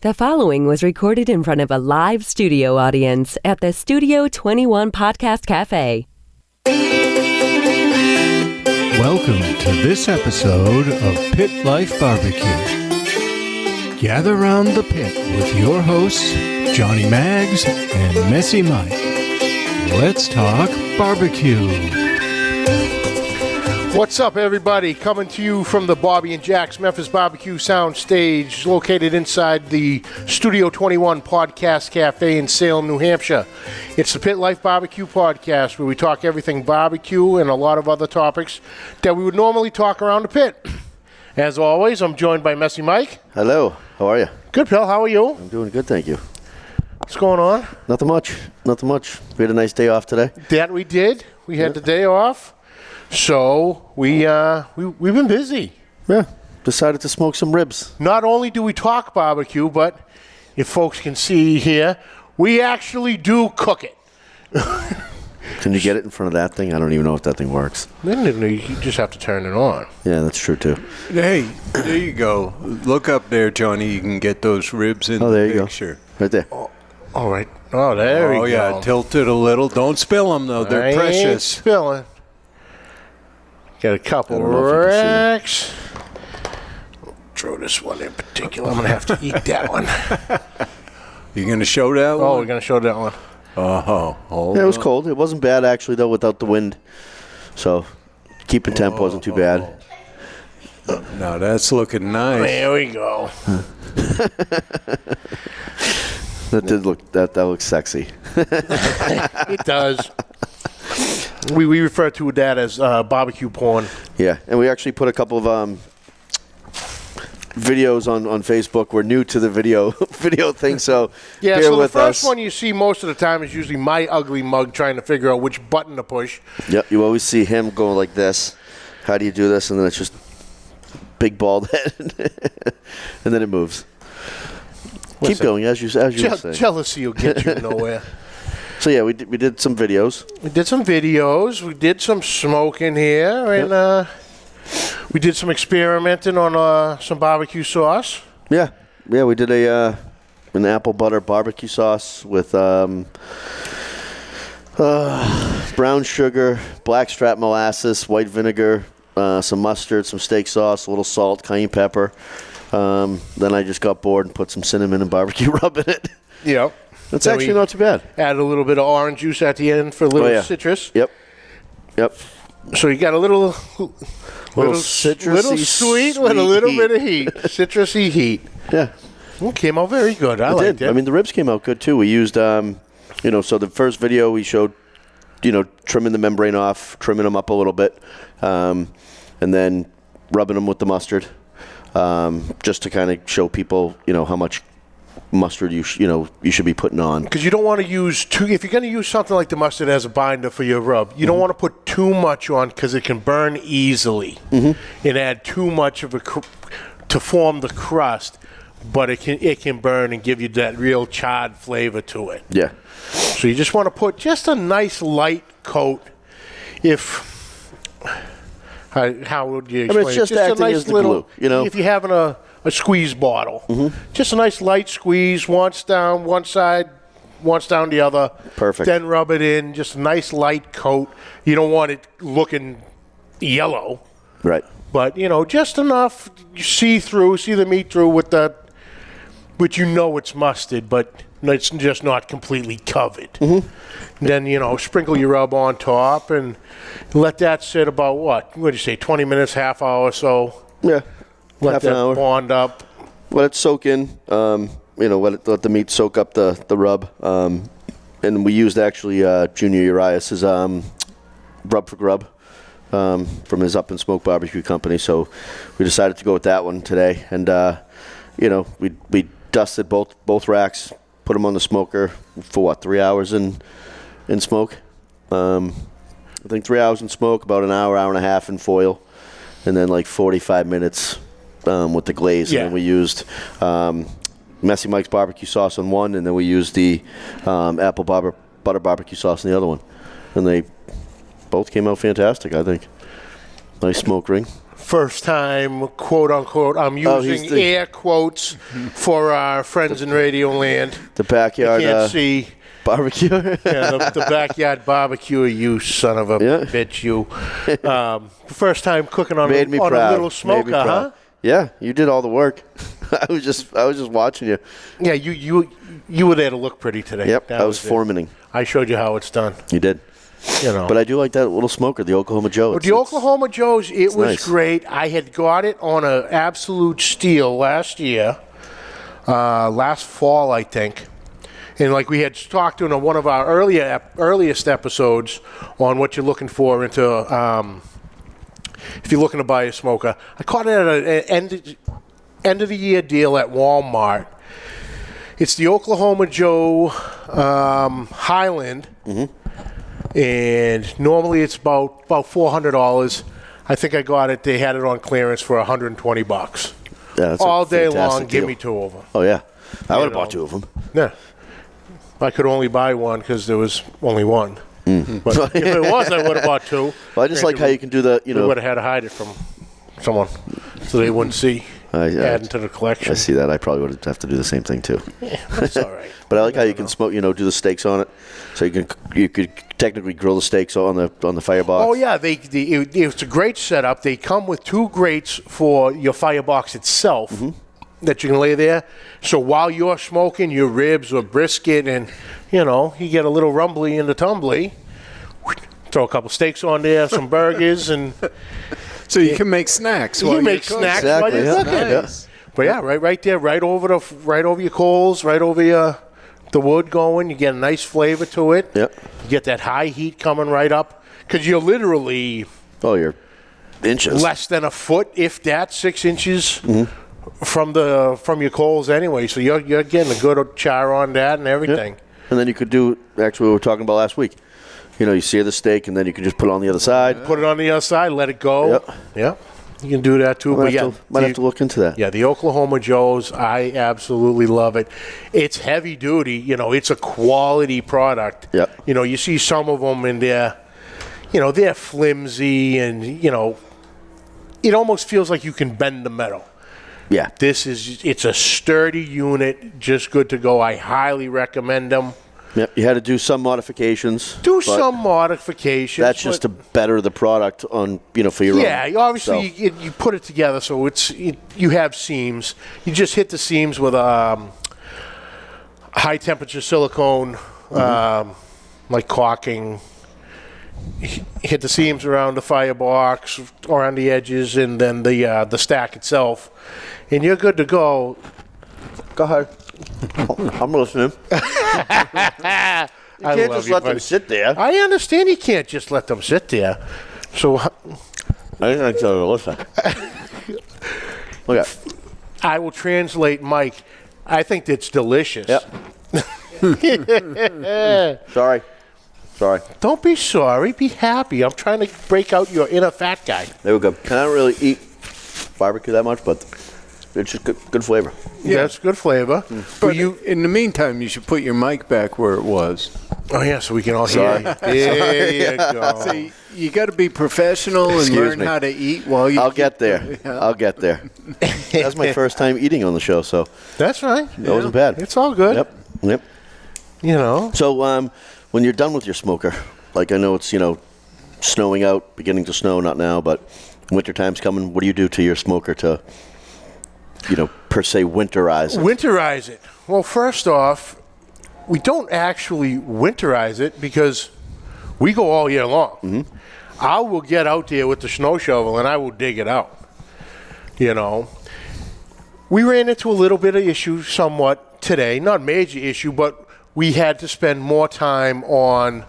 The following was recorded in front of a live studio audience at the Studio 21 Podcast Café. Welcome to this episode of Pit Life BBQ. Gather round the pit with your hosts, Johnnie Mags and Messy Mike. Let's talk barbecue. What's up, everybody? Coming to you from the Bobby and Jack's Memphis Barbecue Sound Stage, located inside the Studio 21 Podcast Café in Salem, New Hampshire. It's the Pit Life BBQ podcast, where we talk everything barbecue and a lot of other topics that we would normally talk around the pit. As always, I'm joined by Messy Mike. Hello. How are you? Good, pal. How are you? I'm doing good, thank you. What's going on? Nothing much. We had a nice day off today. That we did. We had the day off. So we've been busy. Yeah. Decided to smoke some ribs. Not only do we talk barbecue, but if folks can see here, we actually do cook it. Can you get it in front of that thing? I don't even know if that thing works. You just have to turn it on. Yeah, that's true too. Hey, there you go. Look up there, Johnny. You can get those ribs in there the you picture. Go. Right there. All right. Oh, there we go. Oh, yeah. Tilt it a little. Don't spill them, though. They're precious. Ain't spilling. Got a couple racks. Throw this one in particular. I'm going to have to eat that one. You going to show that one? Oh, we're going to show that one. Oh, Yeah, it was cold. It wasn't bad, actually, though, without the wind. So keeping temp wasn't too bad. Now that's looking nice. There we go. That looks sexy. It does. We refer to that as barbecue porn. Yeah, and we actually put a couple of videos on Facebook. We're new to the video thing, so yeah. bear So with the first us. one you see most of the time is usually my ugly mug trying to figure out which button to push. Yep, you always see him go like this. How do you do this? And then it's just big bald head, and then it moves. Keep going as you say. Jealousy will get you nowhere. So yeah, we did some videos. We did some videos. We did some smoking here, and we did some experimenting on some barbecue sauce. Yeah, we did an apple butter barbecue sauce with brown sugar, blackstrap molasses, white vinegar, some mustard, some steak sauce, a little salt, cayenne pepper. Then I just got bored and put some cinnamon and barbecue rub in it. Yep. That's actually not too bad. Add a little bit of orange juice at the end for a little citrus. Yep. So you got a little citrusy, little sweet with a little bit of heat, citrusy heat. Yeah. It came out very good. I liked it. I mean, the ribs came out good too. We used, so the first video we showed, trimming the membrane off, trimming them up a little bit, and then rubbing them with the mustard, just to kind of show people, how much mustard you should be putting on, because you don't want to use if you're going to use something like the mustard as a binder for your rub, you don't want to put too much on, because it can burn easily and add too much of to form the crust, but it can burn and give you that real charred flavor to it. Yeah. So you just want to put just a nice light coat. How would you explain I mean, it's just acting as the glue, If you're having a squeeze bottle, just a nice light squeeze, once down one side, once down the other. Perfect. Then rub it in, just a nice light coat. You don't want it looking yellow. Right. But, just enough you see the meat through with it's mustard, but it's just not completely covered. Then, sprinkle your rub on top and let that sit about, what do you say, 20 minutes, half hour or so? Yeah. Let half that an hour. bond up. Let it soak in. Let the meat soak up the rub. And we used actually Junior Urias's Rub for Grub from his Up and Smoke Barbecue Company. So we decided to go with that one today. And we dusted both racks, put them on the smoker for 3 hours in smoke. I think 3 hours in smoke, about an hour and a half in foil, and then like 45 minutes with the glaze. Yeah. And then we used Messy Mike's barbecue sauce on one, and then we used the apple butter barbecue sauce on the other one. And they both came out fantastic, I think. Nice smoke ring. first time, quote unquote, I'm using air quotes for our friends in Radio Land. The backyard you can't see. Barbecue. The backyard barbecue, you son of a bitch, you. First time cooking on a little smoker, huh? Yeah, you did all the work. I was just watching you. Yeah, you were there to look pretty today. Yep, I was foremanning. I showed you how it's done. You did. But I do like that little smoker, the Oklahoma Joe. The Oklahoma Joe's, it was nice. Great. I had got it on an absolute steal last year, last fall, I think. And like we had talked to in one of our earliest episodes on what you're looking for into if you're looking to buy a smoker. I caught it at an end of the year deal at Walmart. It's the Oklahoma Joe Highland. And normally it's about $400. I think I got it. They had it on clearance for $120. Yeah, that's all day long. Deal. Give me 2 of them. Oh yeah, I would have bought 2 of them. Yeah, I could only buy one because there was only one. But if it was, I would have bought 2. Well, I just like how you can do the. We would have had to hide it from someone so they wouldn't see. Add into the collection. I see that. I probably would have to do the same thing too. Yeah, that's all right. But I like how you can smoke. Do the steaks on it, so you could technically grill the steaks on the firebox. Oh yeah, it's a great setup. They come with 2 grates for your firebox itself that you can lay there. So while you're smoking your ribs or brisket, and you get a little rumbly in the tumbly, throw a couple steaks on there, some burgers, and. So you can make snacks. You make snacks while you're cooking. Nice. But yeah, right there, right over your coals, right over the wood going. You get a nice flavor to it. Yep. You get that high heat coming right up because you're literally you're inches less than a foot, if that, 6 inches from your coals anyway. So you're getting a good char on that and everything. Yep. And then you could do actually what we were talking about last week. You sear the steak, and then you can just put it on the other side. Put it on the other side, let it go. Yep. You can do that too. Might have to look into that. Yeah, the Oklahoma Joe's, I absolutely love it. It's heavy duty. It's a quality product. Yep. You see some of them and they're flimsy and, it almost feels like you can bend the metal. Yeah. It's a sturdy unit, just good to go. I highly recommend them. Yep, you had to do some modifications. Some modifications. That's just to better the product on, for your own. Yeah, obviously you put it together so you have seams. You just hit the seams with a high temperature silicone, like caulking. Hit the seams around the firebox, around the edges, and then the stack itself, and you're good to go. Go ahead. I'm listening. You can't just let them sit there. I understand you can't just let them sit there. So I think to listen. Okay. I will translate, Mike. I think it's delicious. Yep. Sorry. Don't be sorry. Be happy. I'm trying to break out your inner fat guy. There we go. I don't really eat barbecue that much, but it's just good flavor. Yeah, it's good flavor. But in the meantime, you should put your mic back where it was. Oh, yeah, so we can all hear you. There you go. See, you got to be professional and learn how to eat while you I'll get there. I'll get there. That's my first time eating on the show, so. That's right. That wasn't bad. It's all good. Yep. So when you're done with your smoker, like I know it's, snowing out, beginning to snow, not now, but wintertime's coming. What do you do to your smoker to per se, winterize it? Winterize it. Well, first off, we don't actually winterize it because we go all year long. I will get out there with the snow shovel and I will dig it out. We ran into a little bit of issue somewhat today, not major issue, but we had to spend more time on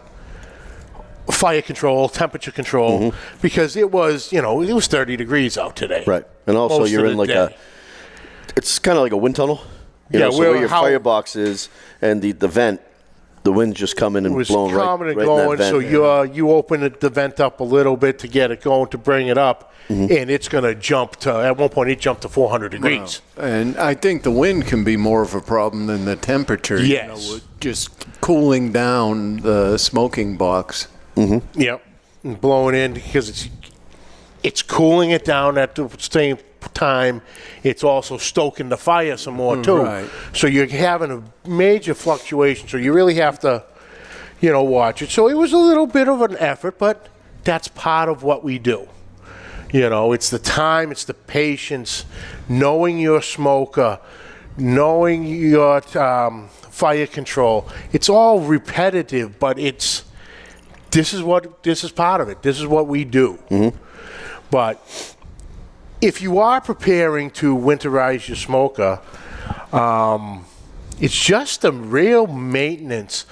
fire control, temperature control, because it was 30 degrees out today. Right. And also you're in it's kind of like a wind tunnel. So where your firebox is and the vent, the wind's just coming and blowing right in that vent. So you open the vent up a little bit to get it going, to bring it up, and it's going to jump to, at one point it jumped to 400 degrees. Wow. And I think the wind can be more of a problem than the temperature. Yes. Just cooling down the smoking box. Yep. And blowing in because it's cooling it down at the same time. It's also stoking the fire some more too. Right. So you're having a major fluctuation. So you really have to, watch it. So it was a little bit of an effort, but that's part of what we do. It's the time, it's the patience, knowing your smoker, knowing your fire control. It's all repetitive, but this is part of it. This is what we do. Mm-hmm. But if you are preparing to winterize your smoker, it's just a real maintenance.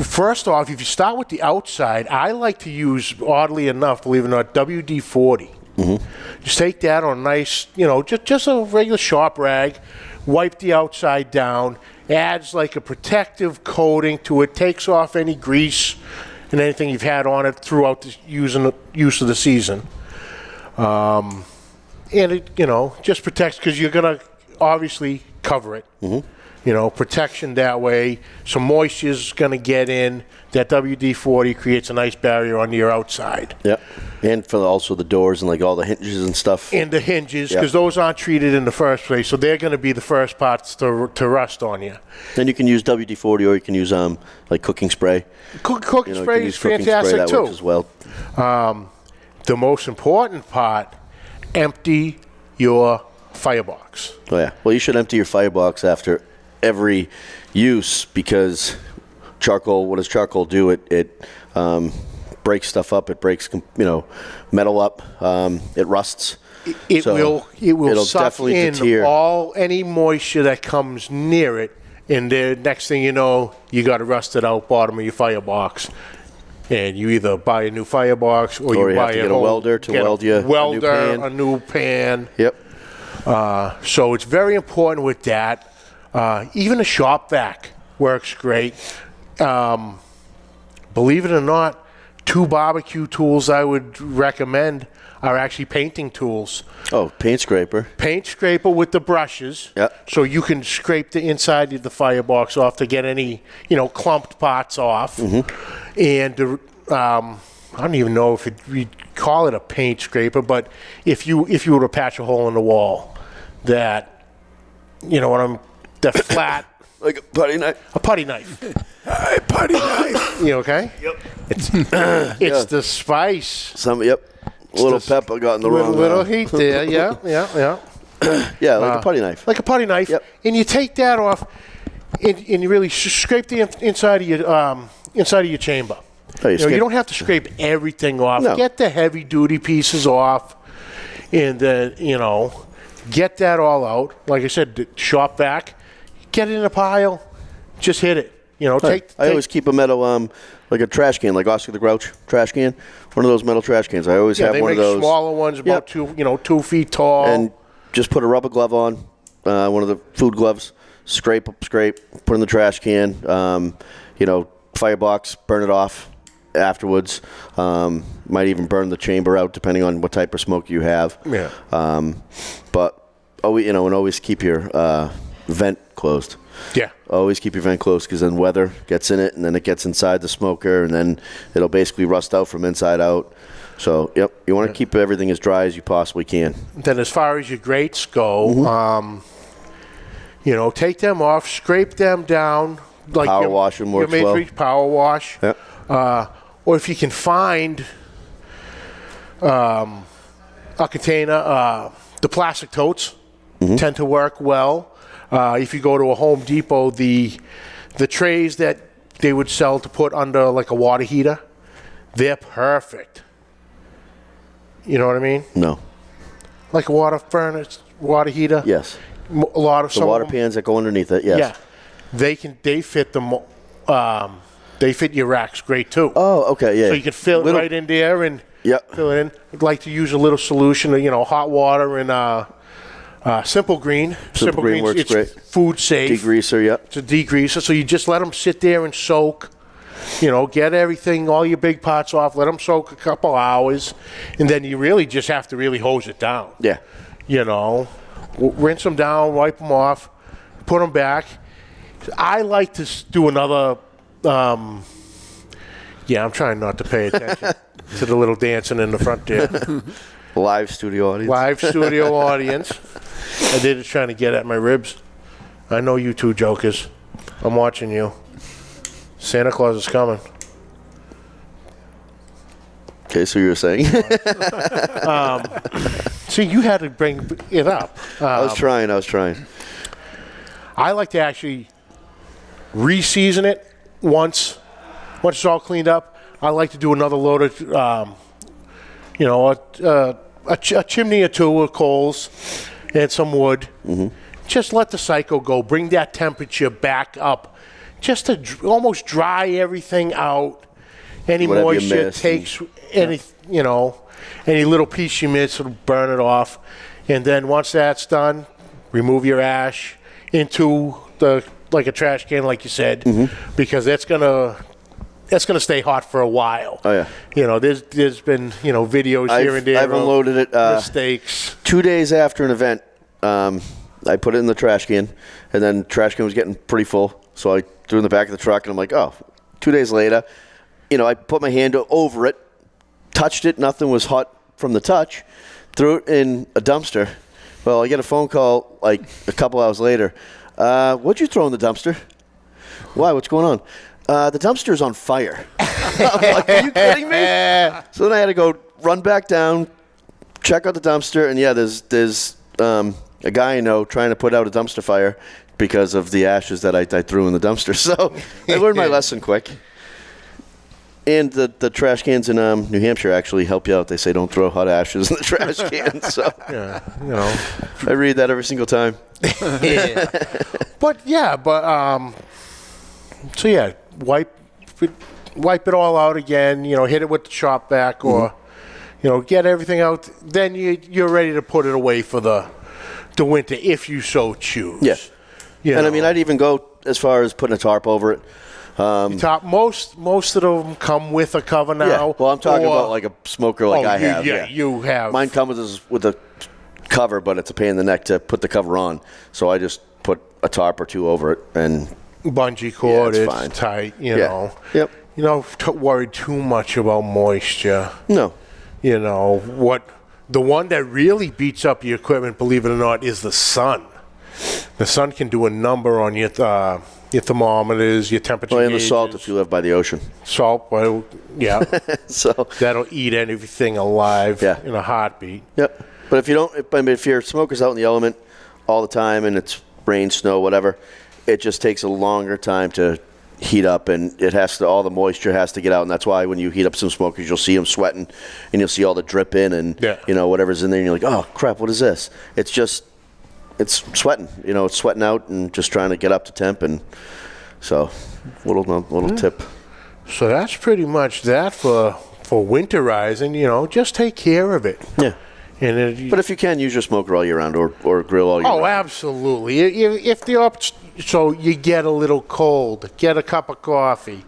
First off, if you start with the outside, I like to use, oddly enough, believe it or not, WD-40. Mm-hmm. Just take that on a nice, just a regular shop rag, wipe the outside down, adds like a protective coating to it, takes off any grease and anything you've had on it throughout the use of the season. And it, just protects, because you're going to obviously cover it. Mm-hmm. Protection that way. Some moisture's going to get in. That WD-40 creates a nice barrier on your outside. Yep. And for also the doors and like all the hinges and stuff. And the hinges, because those aren't treated in the first place, so they're going to be the first parts to rust on you. Then you can use WD-40, or you can use like cooking spray. Cooking spray is fantastic spray, that too. works as well. The most important part: empty your firebox. Oh yeah. Well, you should empty your firebox after every use, because charcoal, what does charcoal do? It breaks stuff up. It breaks metal up. It rusts. It will suck definitely in deter any moisture that comes near it, and the next thing you know, you got a rusted out bottom of your firebox, and you either buy a new firebox or you buy have to get a welder to weld you a new pan. Yep. So it's very important with that. Even a shop vac works great. Believe it or not, 2 barbecue tools I would recommend are actually painting tools. Oh, paint scraper. Paint scraper with the brushes. Yep. So you can scrape the inside of the firebox off to get any, clumped parts off. Mm-hmm. And I don't even know if we call it a paint scraper, but if you were to patch a hole in the wall, that, that flat. Like a putty knife. A putty knife. Hey, putty knife. You okay? Yep. It's the spice. A little pepper got in the wrong. Little heat there. Yeah. Yeah, like a putty knife. Like a putty knife. Yep. And you take that off, and you really scrape the inside of your chamber. Oh, you don't have to scrape everything off. No. Get the heavy duty pieces off, and get that all out. Like I said, the shop vac. Get it in a pile. Just hit it. I always keep a metal, like a trash can, like Oscar the Grouch trash can. One of those metal trash cans. I always have one of those. They make smaller ones, about 2 feet tall. And just put a rubber glove on, one of the food gloves. Scrape, put in the trash can. Firebox, burn it off afterwards. Might even burn the chamber out, depending on what type of smoke you have. Yeah. But always keep your vent closed. Yeah. Always keep your vent closed, because then weather gets in it, and then it gets inside the smoker, and then it'll basically rust out from inside out. So, you want to keep everything as dry as you possibly can. Then as far as your grates go, take them off, scrape them down. Like power wash them works well. Power wash. Yep. Or if you can find a container, the plastic totes tend to work well. If you go to a Home Depot, the trays that they would sell to put under like a water heater, they're perfect. You know what I mean? No. Like a water furnace, water heater? Yes. A lot of the water pans that go underneath it, yes. Yeah. They fit them. They fit your racks great too. Oh, okay, yeah. So you can fill it right in there and fill it in. I'd like to use a little solution, hot water and Simple Green. Simple Green works great. Food safe. Degreaser, yep. It's a degreaser. So you just let them sit there and soak. Get everything, all your big pots off. Let them soak a couple hours, and then you really just have to really hose it down. Yeah. Rinse them down, wipe them off, put them back. I like to do another Yeah, I'm trying not to pay attention to the little dancing in the front there. Live studio audience. Live studio audience. I did it trying to get at my ribs. I know you two jokers. I'm watching you. Santa Claus is coming. Okay, so you were saying? See, you had to bring it up. I was trying. I like to actually re-season it once it's all cleaned up. I like to do another load of, a chimney or two of coals and some wood. Mm-hmm. Just let the cycle go. Bring that temperature back up, just to almost dry everything out. Any Whatever moisture takes any little piece you miss, it'll burn it off. And then once that's done, remove your ash into like a trash can, like you said, because that's gonna stay hot for a while. Oh yeah. There's been videos here and there. I've unloaded it. Mistakes. 2 days after an event, I put it in the trash can, and then the trash can was getting pretty full, so I threw it in the back of the truck, and I'm like, 2 days later, I put my hand over it, touched it, nothing was hot from the touch, threw it in a dumpster. Well, I get a phone call like a couple hours later. What'd you throw in the dumpster? Why? What's going on? The dumpster's on fire. I'm like, are you kidding me? So then I had to go run back down, check out the dumpster, and yeah, there's a guy I know trying to put out a dumpster fire because of the ashes that I threw in the dumpster. So I learned my lesson quick. And the trash cans in New Hampshire actually help you out. They say don't throw hot ashes in the trash can. So I read that every single time. Wipe it all out again. Hit it with the shop vac, or get everything out. Then you're ready to put it away for the winter if you so choose. Yeah. And I mean, I'd even go as far as putting a tarp over it. Most of them come with a cover now. Yeah. Well, I'm talking about like a smoker like I have. Yeah, you have. Mine comes with a cover, but it's a pain in the neck to put the cover on. So I just put a tarp or two over it and bungee cord. Yeah, it's fine. tight. Yep. You don't worry too much about moisture. No. The one that really beats up your equipment, believe it or not, is the sun. The sun can do a number on your thermometers, your temperature and the gauges. salt if you live by the ocean. Salt, well, yeah. So that'll eat everything alive in a heartbeat. Yep. But if your smoker's out in the element all the time and it's rain, snow, whatever, it just takes a longer time to heat up, and all the moisture has to get out, and that's why when you heat up some smokers, you'll see them sweating, and you'll see all the drip in, and whatever's in there, and you're like, oh crap, what is this? It's sweating, it's sweating out and just trying to get up to temp, and so little tip. So that's pretty much that for winterizing. Just take care of it. Yeah. But if you can, use your smoker all year round, or grill all year round. Oh, absolutely. So you get a little cold, get a cup of coffee,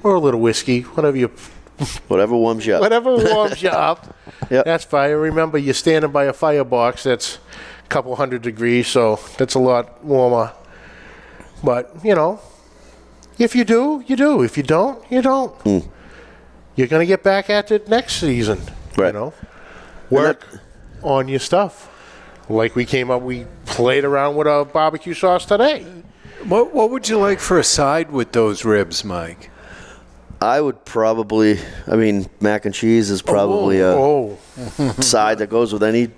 or a little whiskey, whatever warms you up. Whatever warms you up. Yep. That's fine. Remember, you're standing by a firebox that's a couple 100 degrees, so that's a lot warmer. But, if you do, you do. If you don't, you don't. You're going to get back at it next season. Right. Work on your stuff. Like we played around with a barbecue sauce today. What would you like for a side with those ribs, Mike? I would probably, mac and cheese is probably a side that goes with any,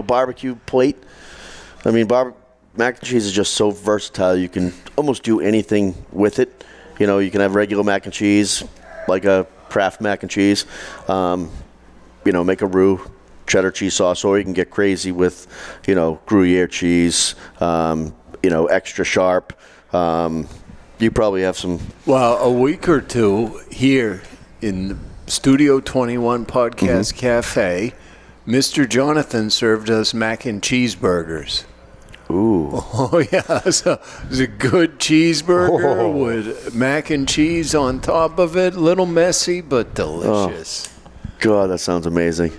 barbecue plate. Mac and cheese is just so versatile. You can almost do anything with it. You can have regular mac and cheese, like a Kraft mac and cheese. Make a roux, cheddar cheese sauce, or you can get crazy with, Gruyere cheese, extra sharp. You probably have some. Well, a week or two here in the Studio 21 Podcast Cafe, Mr. Jonathan served us mac and cheeseburgers. Ooh. Oh, yeah. So it was a good cheeseburger with mac and cheese on top of it. A little messy, but delicious. Oh, God, that sounds amazing.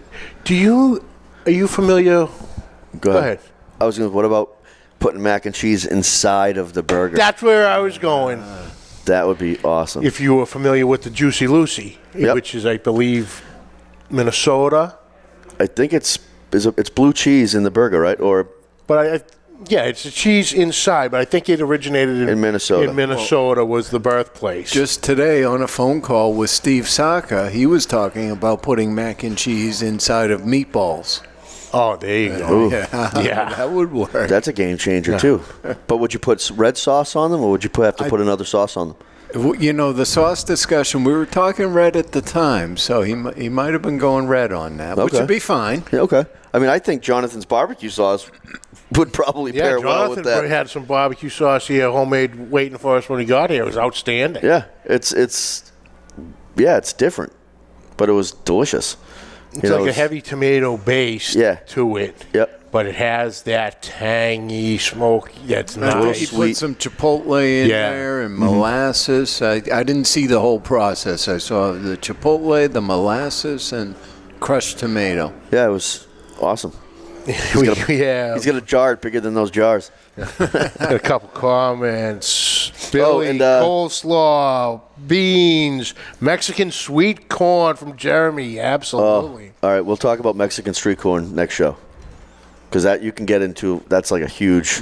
Are you familiar? Go ahead. What about putting mac and cheese inside of the burger? That's where I was going. That would be awesome. If you were familiar with the Juicy Lucy, Yep. which is, I believe, Minnesota. I think it's blue cheese in the burger, right? Or But it's a cheese inside, but I think it originated in Minnesota. In Minnesota was the birthplace. Just today on a phone call with Steve Saka, he was talking about putting mac and cheese inside of meatballs. Oh, there you go. Yeah, that would work. That's a game changer too. But would you put red sauce on them, or would you have to put another sauce on them? You know, the sauce discussion, we were talking red at the time, so he might have been going red on that, which would be fine. Yeah, okay. I mean, I think Jonathan's barbecue sauce would probably pair well with that. Jonathan had some barbecue sauce here, homemade, waiting for us when he got here. It was outstanding. Yeah, it's different, but it was delicious. It's like a heavy tomato base to it. Yep. But it has that tangy, smoky, that's I think nice. he put some chipotle in there and molasses. I didn't see the whole process. I saw the chipotle, the molasses, and crushed tomato. Yeah, it was awesome. He's got a jar bigger than those jars. Got a couple comments. Billy, and coleslaw, beans, Mexican sweet corn from Jeremy. Absolutely. All right, we'll talk about Mexican street corn next show. Because that you can get into, that's like a huge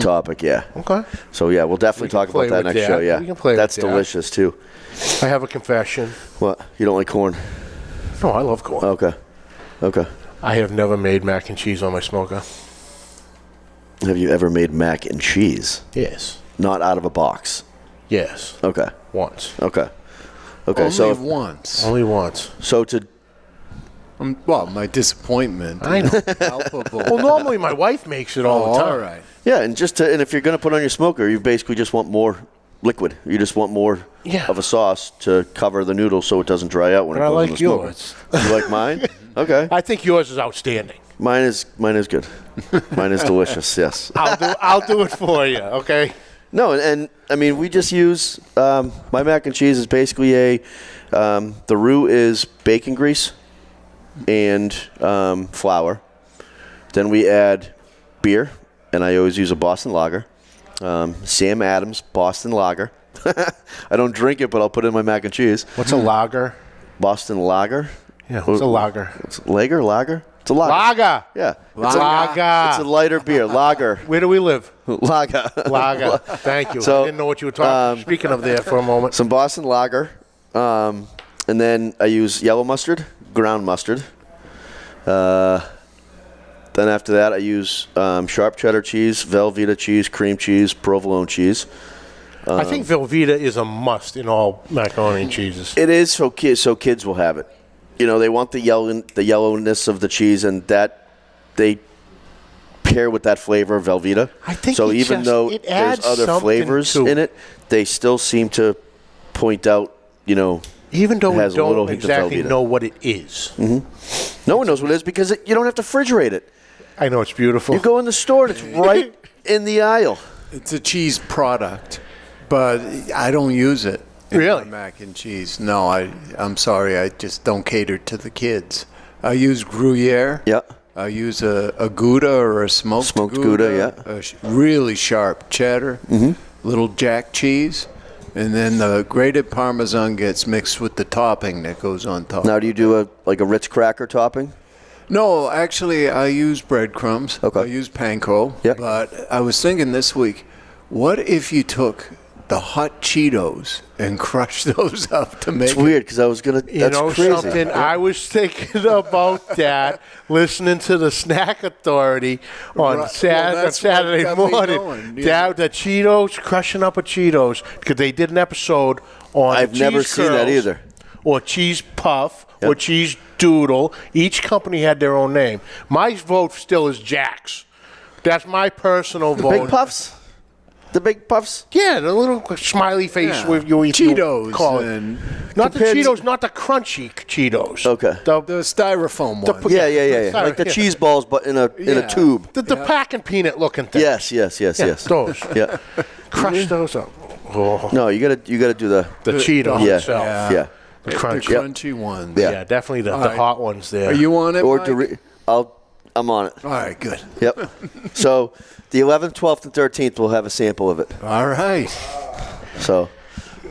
topic, yeah. Okay. So, yeah, we'll definitely talk about that next show, yeah. We can play that's with that. delicious, too. I have a confession. What? You don't like corn? No, I love corn. Okay. I have never made mac and cheese on my smoker. Have you ever made mac and cheese? Yes. Not out of a box? Yes. Okay. Once. Okay, Only so once. Only once. So to Well, my disappointment. I know. Palpable. Well, normally my wife makes it all the time. All right. yeah, and if you're going to put on your smoker, you basically just want more liquid. You just want more of a sauce to cover the noodle so it doesn't dry out when it But I goes in like the smoker. yours. You like mine? Okay. I think yours is outstanding. Mine is good. Mine is delicious. Yes. I'll do it for you. Okay. No, and I mean we just use my mac and cheese is basically the roux is bacon grease and flour. Then we add beer, and I always use a Boston Lager, Sam Adams Boston Lager. I don't drink it, but I'll put it in my mac and cheese. What's a lager? Boston Lager. Yeah, what's a lager? It's lager. It's a lager. Lager. Yeah. Lager. It's a lighter beer. Lager. Where do we live? Lager. Lager. Thank you. So, I didn't know what you were talking. Speaking of there for a moment. Some Boston Lager, and then I use yellow mustard, ground mustard. Then after that, I use sharp cheddar cheese, Velveeta cheese, cream cheese, provolone cheese. I think Velveeta is a must in all macaroni and cheeses. It is so kids will have it. You know, they want the yellowness of the cheese, and that they pair with that flavor of Velveeta. I think so. Even though it there's adds other something flavors to in it, they still seem to point out. You know, even though we has a little don't hint of exactly Velveeta. know what it is. No one knows what it is because you don't have to refrigerate it. I know it's beautiful. You go in the store and it's right in the aisle. It's a cheese product, but I don't use it. Really? In my mac and cheese. No, I'm sorry. I just don't cater to the kids. I use Gruyere. Yeah. I use a Gouda or a smoked Gouda, yeah. A really sharp cheddar, little jack cheese, and then the grated Parmesan gets mixed with the topping that goes on top. Now, do you do a Ritz cracker topping? No, actually, I use breadcrumbs. Okay. I use panko. Yep. But I was thinking this week, what if you took the hot Cheetos and crushed those up to make It's weird because I was gonna. You That's know crazy. something? I was thinking about that, listening to the Snack Authority on Right. Saturday, Well, that's what Saturday got me morning. going, yeah. The Cheetos, crushing up a Cheetos, because they did an episode on I've cheese never seen that curls, either. or cheese puff, or Yep. cheese doodle. Each company had their own name. My vote still is Jack's. That's my personal vote. Big puffs. The big puffs. Yeah, the little smiley face Yeah. with you Cheetos call it. and Not the compared to- Cheetos, not the crunchy Cheetos. Okay. The the styrofoam ones. Yeah. Sorry, Like the yeah. cheese balls, but in a Yeah. tube. The pack and peanut looking thing. Yes. Those. Yeah. Crush those up. Oh, No, you gotta do the. the Cheeto Yeah. itself. Yeah. The The crunchy. crunchy ones. Yeah. Yeah, definitely the right. hot ones there. Are you on it, Or Mike? I'm on it. All right, good. Yep. So the 11th, 12th, and 13th we'll have a sample of it. All right. So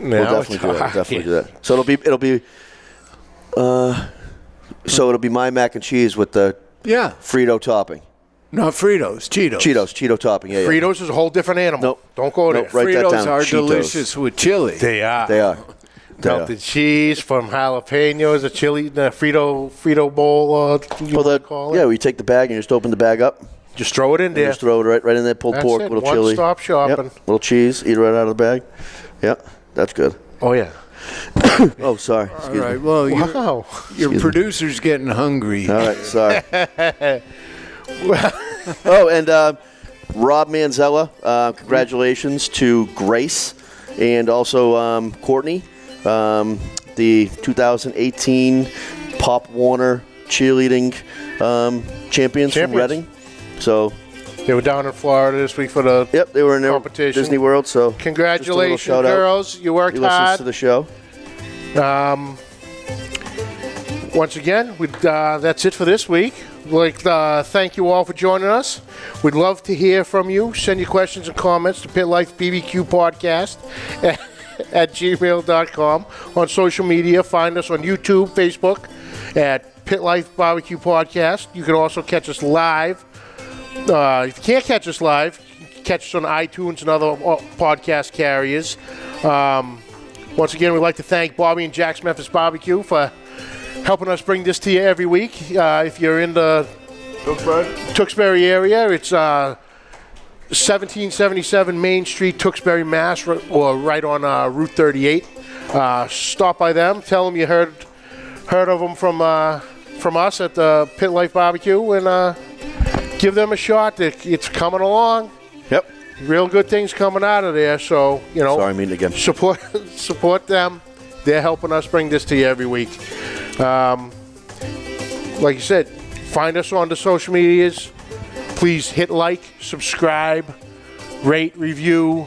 Now We'll definitely do that. Definitely do that. So it'll be my mac and cheese with the Frito topping. Not Fritos, Cheetos. Cheeto topping. Yeah. Fritos is a whole different animal. Nope. Don't go there. Nope, write that Fritos down. are Cheetos. delicious with chili. They are. They are. Melted cheese from jalapenos, a chili, the Frito bowl. Call it. Yeah, we take the bag and you just open the bag up. Just throw it in there. Just throw it right in there. Pulled That's pork, it. little chili. One-stop shopping. Yep. Little cheese. Eat it right out of the bag. Yeah, that's good. Oh yeah. Oh, sorry. All Excuse right. me. Well, Wow. your producer's getting hungry. All right, sorry. Oh, and Rob Manzella, congratulations to Grace and also Courtney, the 2018 Pop Warner cheerleading champions from Reading. So they were down in Florida this week for the they were in their competition. Disney World. So Congratulations, just a little shout out. girls! You worked He listens hard. to the show. Once again, that's it for this week. We'd like to thank you all for joining us. We'd love to hear from you. Send your questions and comments to Pit Life BBQ Podcast at gmail.com. On social media, find us on YouTube, Facebook at Pit Life BBQ Podcast. You can also catch us live. If you can't catch us live, catch us on iTunes and other podcast carriers. Once again, we'd like to thank Bobby and Jack's Memphis Barbecue for helping us bring this to you every week. If you're in the Tewksbury area, it's 1777 Main Street, Tewksbury, Mass, or right on Route 38. Stop by them. Tell them you heard of them from us at the Pit Life Barbecue, and give them a shot. It's coming along. Yep. Real good things coming out of there. So Sorry, I mean it again. Support them. They're helping us bring this to you every week. Like you said, find us on the social medias. Please hit like, subscribe, rate, review,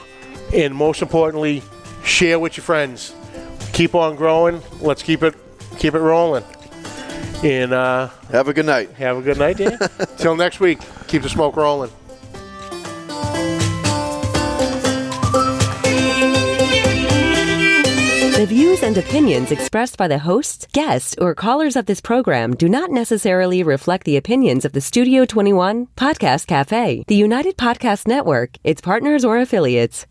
and most importantly, share with your friends. Keep on growing. Let's keep it rolling. And have a good night. Have a good night, Dan. Till next week. Keep the smoke rolling. The views and opinions expressed by the hosts, guests, or callers of this program do not necessarily reflect the opinions of the Studio 21 Podcast Café, the United Podcast Network, its partners, or affiliates.